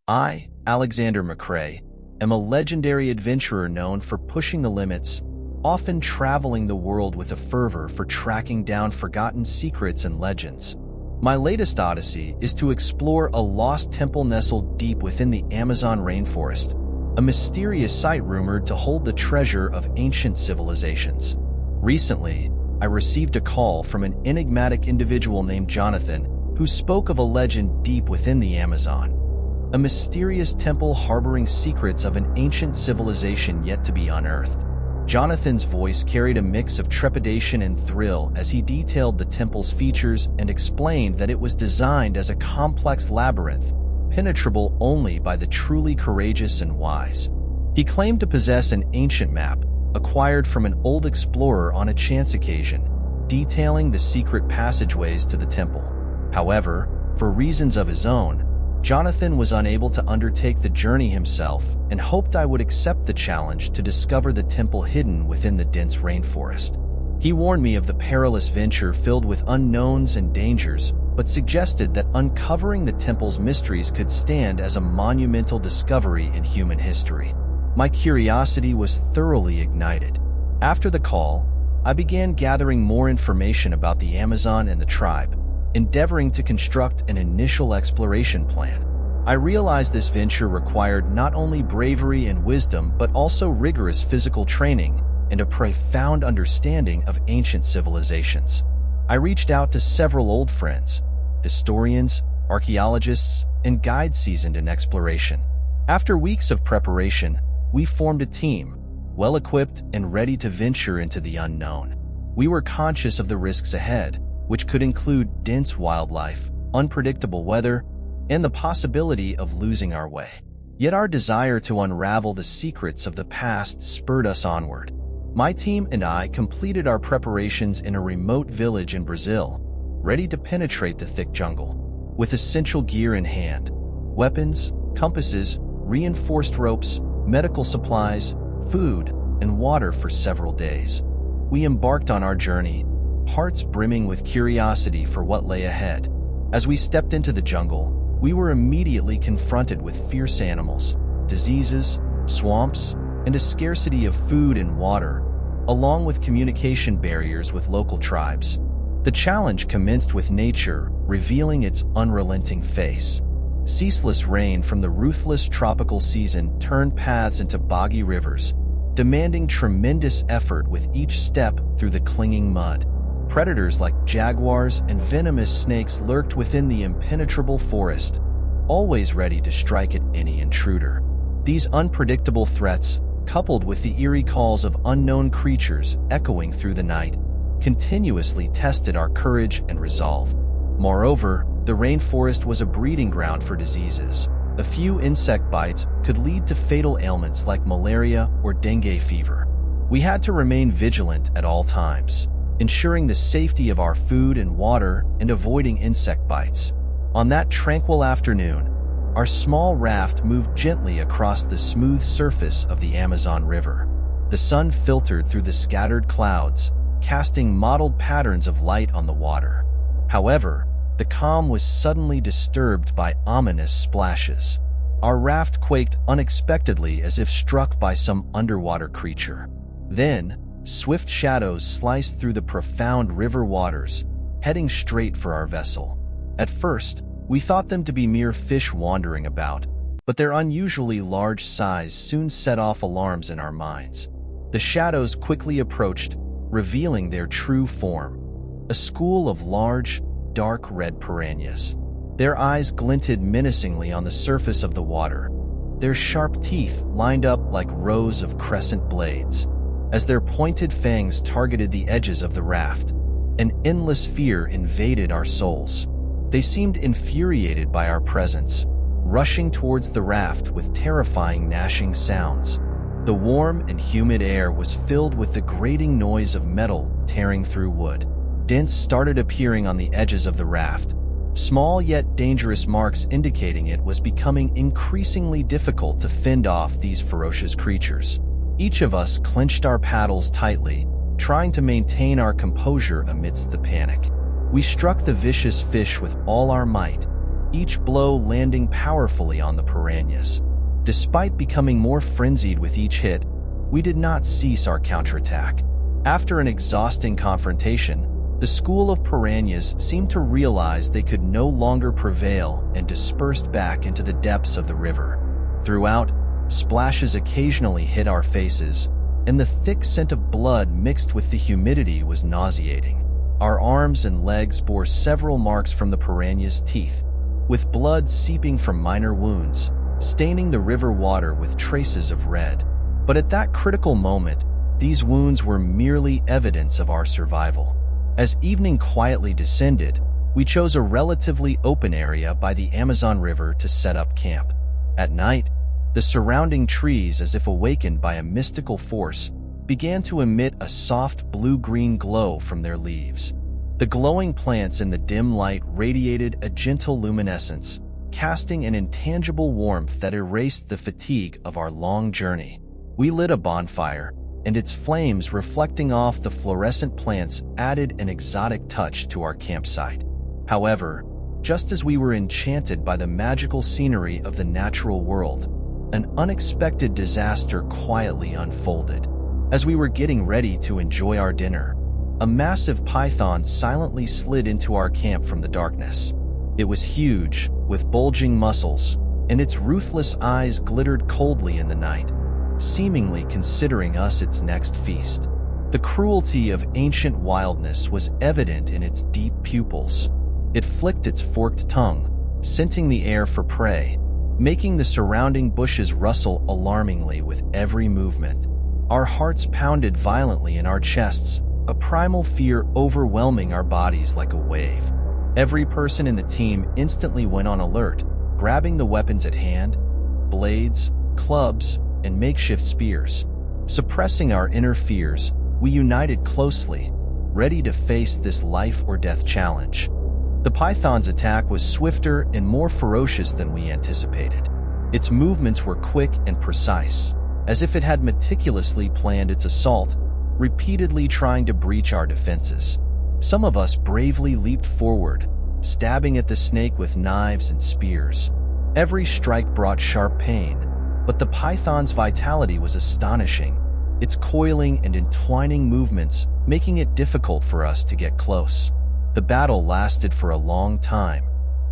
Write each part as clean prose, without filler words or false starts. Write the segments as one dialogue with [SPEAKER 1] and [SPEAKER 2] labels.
[SPEAKER 1] I, Alexander McCrae, am a legendary adventurer known for pushing the limits, often traveling the world with a fervor for tracking down forgotten secrets and legends. My latest odyssey is to explore a lost temple nestled deep within the Amazon rainforest, a mysterious site rumored to hold the treasure of ancient civilizations. Recently, I received a call from an enigmatic individual named Jonathan who spoke of a legend deep within the Amazon, a mysterious temple harboring secrets of an ancient civilization yet to be unearthed. Jonathan's voice carried a mix of trepidation and thrill as he detailed the temple's features and explained that it was designed as a complex labyrinth, penetrable only by the truly courageous and wise. He claimed to possess an ancient map, acquired from an old explorer on a chance occasion, detailing the secret passageways to the temple. However, for reasons of his own, Jonathan was unable to undertake the journey himself and hoped I would accept the challenge to discover the temple hidden within the dense rainforest. He warned me of the perilous venture filled with unknowns and dangers, but suggested that uncovering the temple's mysteries could stand as a monumental discovery in human history. My curiosity was thoroughly ignited. After the call, I began gathering more information about the Amazon and the tribe, endeavoring to construct an initial exploration plan. I realized this venture required not only bravery and wisdom but also rigorous physical training and a profound understanding of ancient civilizations. I reached out to several old friends, historians, archaeologists, and guides seasoned in exploration. After weeks of preparation, we formed a team, well-equipped and ready to venture into the unknown. We were conscious of the risks ahead, which could include dense wildlife, unpredictable weather, and the possibility of losing our way. Yet our desire to unravel the secrets of the past spurred us onward. My team and I completed our preparations in a remote village in Brazil, ready to penetrate the thick jungle. With essential gear in hand, weapons, compasses, reinforced ropes, medical supplies, food, and water for several days, we embarked on our journey, hearts brimming with curiosity for what lay ahead. As we stepped into the jungle, we were immediately confronted with fierce animals, diseases, swamps, and a scarcity of food and water, along with communication barriers with local tribes. The challenge commenced with nature revealing its unrelenting face. Ceaseless rain from the ruthless tropical season turned paths into boggy rivers, demanding tremendous effort with each step through the clinging mud. Predators like jaguars and venomous snakes lurked within the impenetrable forest, always ready to strike at any intruder. These unpredictable threats, coupled with the eerie calls of unknown creatures echoing through the night, continuously tested our courage and resolve. Moreover, the rainforest was a breeding ground for diseases. A few insect bites could lead to fatal ailments like malaria or dengue fever. We had to remain vigilant at all times, ensuring the safety of our food and water and avoiding insect bites. On that tranquil afternoon, our small raft moved gently across the smooth surface of the Amazon River. The sun filtered through the scattered clouds, casting mottled patterns of light on the water. However, the calm was suddenly disturbed by ominous splashes. Our raft quaked unexpectedly as if struck by some underwater creature. Then, swift shadows sliced through the profound river waters, heading straight for our vessel. At first, we thought them to be mere fish wandering about, but their unusually large size soon set off alarms in our minds. The shadows quickly approached, revealing their true form: a school of large, dark red piranhas. Their eyes glinted menacingly on the surface of the water, their sharp teeth lined up like rows of crescent blades. As their pointed fangs targeted the edges of the raft, an endless fear invaded our souls. They seemed infuriated by our presence, rushing towards the raft with terrifying gnashing sounds. The warm and humid air was filled with the grating noise of metal tearing through wood. Dents started appearing on the edges of the raft, small yet dangerous marks indicating it was becoming increasingly difficult to fend off these ferocious creatures. Each of us clenched our paddles tightly, trying to maintain our composure amidst the panic. We struck the vicious fish with all our might, each blow landing powerfully on the piranhas. Despite becoming more frenzied with each hit, we did not cease our counterattack. After an exhausting confrontation, the school of piranhas seemed to realize they could no longer prevail and dispersed back into the depths of the river. Throughout, splashes occasionally hit our faces, and the thick scent of blood mixed with the humidity was nauseating. Our arms and legs bore several marks from the piranha's teeth, with blood seeping from minor wounds, staining the river water with traces of red. But at that critical moment, these wounds were merely evidence of our survival. As evening quietly descended, we chose a relatively open area by the Amazon River to set up camp. At night, the surrounding trees, as if awakened by a mystical force, began to emit a soft blue-green glow from their leaves. The glowing plants in the dim light radiated a gentle luminescence, casting an intangible warmth that erased the fatigue of our long journey. We lit a bonfire, and its flames reflecting off the fluorescent plants added an exotic touch to our campsite. However, just as we were enchanted by the magical scenery of the natural world, an unexpected disaster quietly unfolded. As we were getting ready to enjoy our dinner, a massive python silently slid into our camp from the darkness. It was huge, with bulging muscles, and its ruthless eyes glittered coldly in the night, seemingly considering us its next feast. The cruelty of ancient wildness was evident in its deep pupils. It flicked its forked tongue, scenting the air for prey, making the surrounding bushes rustle alarmingly with every movement. Our hearts pounded violently in our chests, a primal fear overwhelming our bodies like a wave. Every person in the team instantly went on alert, grabbing the weapons at hand, blades, clubs, and makeshift spears. Suppressing our inner fears, we united closely, ready to face this life-or-death challenge. The python's attack was swifter and more ferocious than we anticipated. Its movements were quick and precise, as if it had meticulously planned its assault, repeatedly trying to breach our defenses. Some of us bravely leaped forward, stabbing at the snake with knives and spears. Every strike brought sharp pain, but the python's vitality was astonishing, its coiling and entwining movements making it difficult for us to get close. The battle lasted for a long time,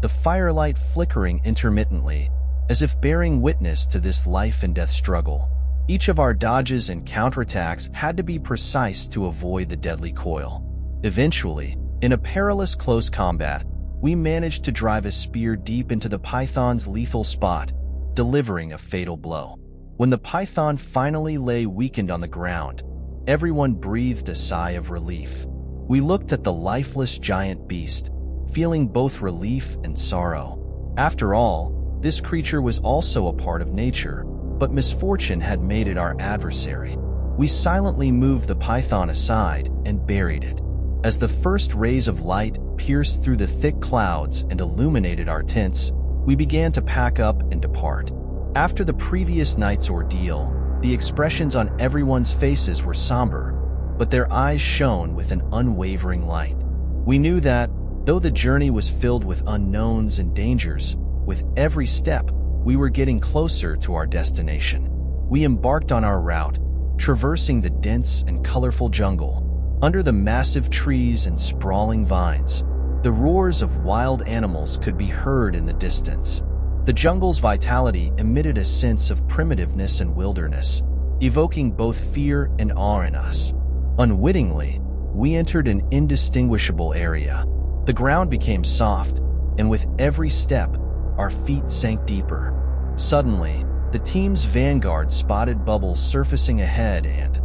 [SPEAKER 1] the firelight flickering intermittently, as if bearing witness to this life-and-death struggle. Each of our dodges and counterattacks had to be precise to avoid the deadly coil. Eventually, in a perilous close combat, we managed to drive a spear deep into the python's lethal spot, delivering a fatal blow. When the python finally lay weakened on the ground, everyone breathed a sigh of relief. We looked at the lifeless giant beast, feeling both relief and sorrow. After all, this creature was also a part of nature, but misfortune had made it our adversary. We silently moved the python aside and buried it. As the first rays of light pierced through the thick clouds and illuminated our tents, we began to pack up and depart. After the previous night's ordeal, the expressions on everyone's faces were somber, but their eyes shone with an unwavering light. We knew that, though the journey was filled with unknowns and dangers, with every step, we were getting closer to our destination. We embarked on our route, traversing the dense and colorful jungle. Under the massive trees and sprawling vines, the roars of wild animals could be heard in the distance. The jungle's vitality emitted a sense of primitiveness and wilderness, evoking both fear and awe in us. Unwittingly, we entered an indistinguishable area. The ground became soft, and with every step, our feet sank deeper. Suddenly, the team's vanguard spotted bubbles surfacing ahead and,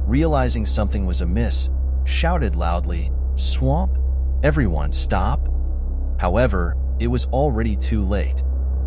[SPEAKER 1] realizing something was amiss, shouted loudly, "Swamp! Everyone stop!" However, it was already too late.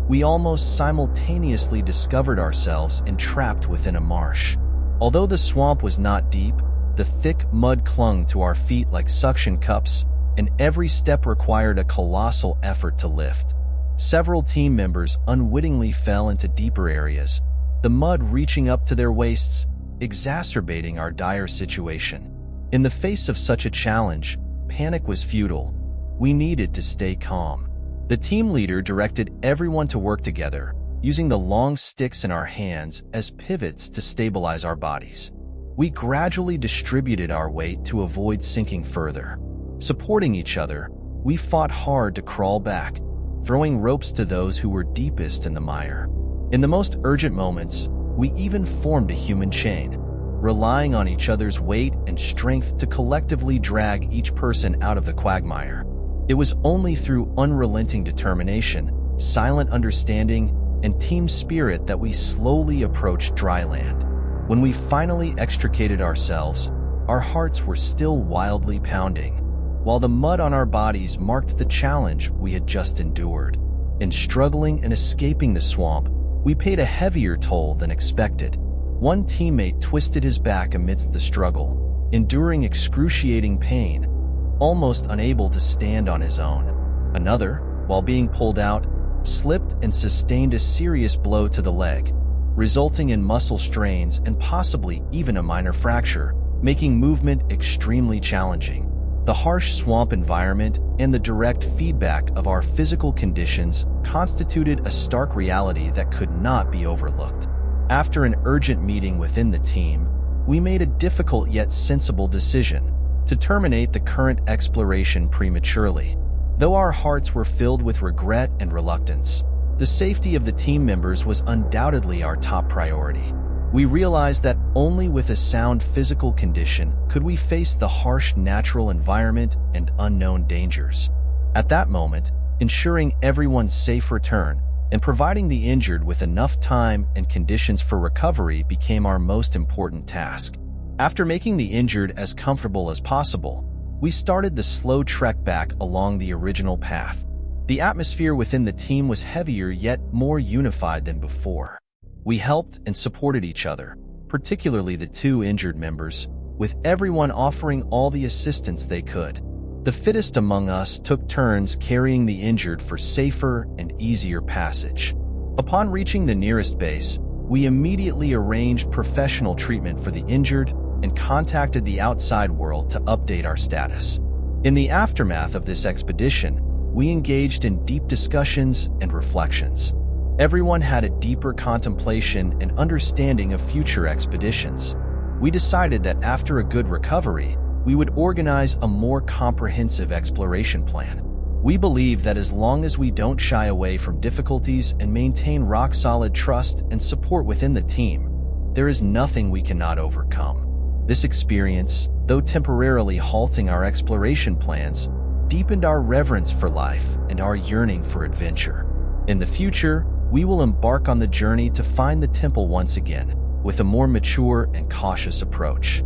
[SPEAKER 1] We almost simultaneously discovered ourselves entrapped within a marsh. Although the swamp was not deep, the thick mud clung to our feet like suction cups, and every step required a colossal effort to lift. Several team members unwittingly fell into deeper areas, the mud reaching up to their waists, exacerbating our dire situation. In the face of such a challenge, panic was futile. We needed to stay calm. The team leader directed everyone to work together, using the long sticks in our hands as pivots to stabilize our bodies. We gradually distributed our weight to avoid sinking further. Supporting each other, we fought hard to crawl back, throwing ropes to those who were deepest in the mire. In the most urgent moments, we even formed a human chain, relying on each other's weight and strength to collectively drag each person out of the quagmire. It was only through unrelenting determination, silent understanding, and team spirit that we slowly approached dry land. When we finally extricated ourselves, our hearts were still wildly pounding, while the mud on our bodies marked the challenge we had just endured. In struggling and escaping the swamp, we paid a heavier toll than expected. One teammate twisted his back amidst the struggle, enduring excruciating pain, almost unable to stand on his own. Another, while being pulled out, slipped and sustained a serious blow to the leg, resulting in muscle strains and possibly even a minor fracture, making movement extremely challenging. The harsh swamp environment and the direct feedback of our physical conditions constituted a stark reality that could not be overlooked. After an urgent meeting within the team, we made a difficult yet sensible decision to terminate the current exploration prematurely. Though our hearts were filled with regret and reluctance, the safety of the team members was undoubtedly our top priority. We realized that only with a sound physical condition could we face the harsh natural environment and unknown dangers. At that moment, ensuring everyone's safe return and providing the injured with enough time and conditions for recovery became our most important task. After making the injured as comfortable as possible, we started the slow trek back along the original path. The atmosphere within the team was heavier yet more unified than before. We helped and supported each other, particularly the two injured members, with everyone offering all the assistance they could. The fittest among us took turns carrying the injured for safer and easier passage. Upon reaching the nearest base, we immediately arranged professional treatment for the injured and contacted the outside world to update our status. In the aftermath of this expedition, we engaged in deep discussions and reflections. Everyone had a deeper contemplation and understanding of future expeditions. We decided that after a good recovery, we would organize a more comprehensive exploration plan. We believe that as long as we don't shy away from difficulties and maintain rock-solid trust and support within the team, there is nothing we cannot overcome. This experience, though temporarily halting our exploration plans, deepened our reverence for life and our yearning for adventure. In the future, we will embark on the journey to find the temple once again, with a more mature and cautious approach.